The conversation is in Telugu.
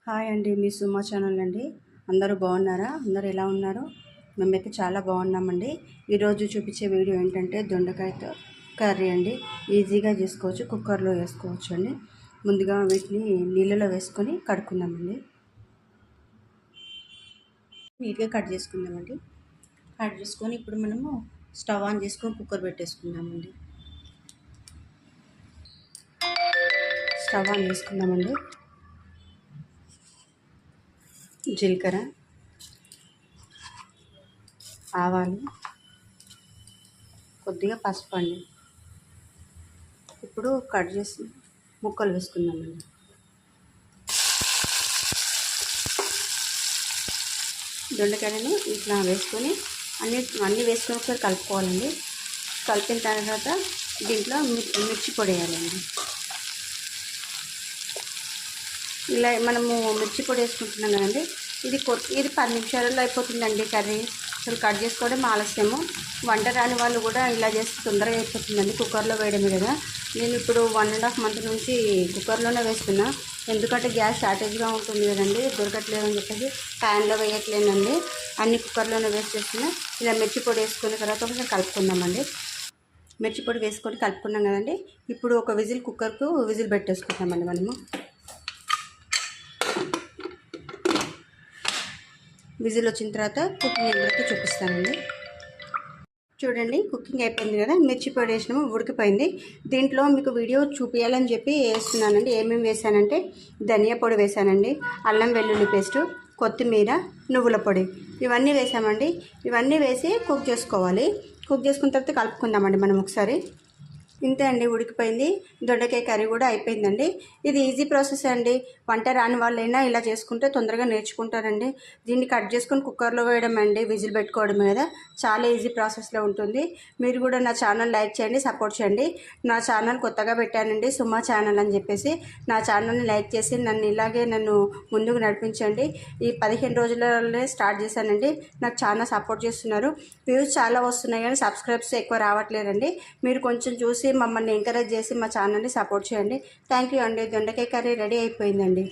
హాయ్ అండి, మీ సుమా ఛానల్ అండి. అందరూ బాగున్నారా? అందరూ ఎలా ఉన్నారు? మేమైతే చాలా బాగున్నామండి. ఈరోజు చూపించే వీడియో ఏంటంటే దొండకాయతో కర్రీ అండి. ఈజీగా చేసుకోవచ్చు, కుక్కర్లో వేసుకోవచ్చు అండి. ముందుగా వీటిని నీళ్ళలో వేసుకొని కడుక్కుందామండి. నీట్గా కట్ చేసుకుందామండి. కట్ చేసుకొని ఇప్పుడు మనము స్టవ్ ఆన్ చేసుకొని కుక్కర్ పెట్టేసుకుందామండి. స్టవ్ ఆన్ చేసుకుందామండి. జీలకర్ర, ఆవాలు, కొద్దిగా పసుపు అండి. ఇప్పుడు కట్ చేసి ముక్కలు వేసుకుందామండి. దొండకాయలను ఇట్లా వేసుకొని అన్నీ వేసుకొని ఒకసారి కలుపుకోవాలండి. కలిపిన తర్వాత దీంట్లో మిర్చి పొడి వేయాలండి. ఇలా మనము మిర్చి పొడి వేసుకుంటున్నాం కదండి. ఇది 10 నిమిషాలలో అయిపోతుందండి కర్రీ. అసలు కట్ చేసుకోవడం ఆలస్యము. వంట రాని వాళ్ళు కూడా ఇలా చేస్తే తొందరగా అయిపోతుందండి. కుక్కర్లో వేయడమే కదా. నేను ఇప్పుడు 1.5 month నుంచి కుక్కర్లోనే వేస్తున్నా. ఎందుకంటే గ్యాస్ షార్టేజ్గా ఉంటుంది కదండి, దొరకట్లేదని చెప్పేసి ప్యాన్లో వేయట్లేనండి. అన్ని కుక్కర్లోనే వేస్ట్ చేస్తున్నా. ఇలా మిర్చి పొడి వేసుకున్న తర్వాత ఒకసారి కలుపుకుందామండి. మిర్చి పొడి వేసుకొని కలుపుకున్నాం కదండి. ఇప్పుడు ఒక కుక్కర్కు విజిల్ పెట్టేసుకుంటామండి. మనము విజిల్ వచ్చిన తర్వాత కుకింగ్ ఎంతవరకు చూపిస్తానండి. చూడండి, కుకింగ్ అయిపోయింది కదా. మిర్చి పొడి వేసినాము, ఉడికిపోయింది. దీంట్లో మీకు వీడియో చూపించాలని చెప్పి వేస్తున్నానండి. ఏమేమి వేసానంటే ధనియా పొడి వేసానండి, అల్లం వెల్లుల్లి పేస్టు, కొత్తిమీర, నువ్వుల పొడి, ఇవన్నీ వేసామండి. ఇవన్నీ వేసి కుక్ చేసుకోవాలి. కుక్ చేసుకున్న తర్వాత కలుపుకుందామండి మనం ఒకసారి. ఇంతే అండి, ఉడికిపోయింది. దొండకాయ కర్రీ కూడా అయిపోయిందండి. ఇది ఈజీ ప్రాసెస్ అండి. వంట రాని వాళ్ళైనా ఇలా చేసుకుంటే తొందరగా నేర్చుకుంటారండి. దీన్ని కట్ చేసుకొని కుక్కర్లో వేయడం అండి, విజిల్ పెట్టుకోవడం కదా. చాలా ఈజీ ప్రాసెస్లో ఉంటుంది. మీరు కూడా నా ఛానల్ లైక్ చేయండి, సపోర్ట్ చేయండి. నా ఛానల్ కొత్తగా పెట్టానండి, సుమా ఛానల్ అని చెప్పేసి. నా ఛానల్ని లైక్ చేసి నన్ను ముందుకు నడిపించండి. ఈ 15 రోజులనే స్టార్ట్ చేశానండి. నాకు చాలా సపోర్ట్ చేస్తున్నారు. వ్యూస్ చాలా వస్తున్నాయి కానీ సబ్స్క్రైబ్స్ ఎక్కువ రావట్లేదండి. మీరు కొంచెం చూసి మమ్మల్ని ఎంకరేజ్ చేసి మా ఛానల్ని సపోర్ట్ చేయండి. థ్యాంక్ యూ అండి. దొండకాయ కర్రీ రెడీ అయిపోయిందండి.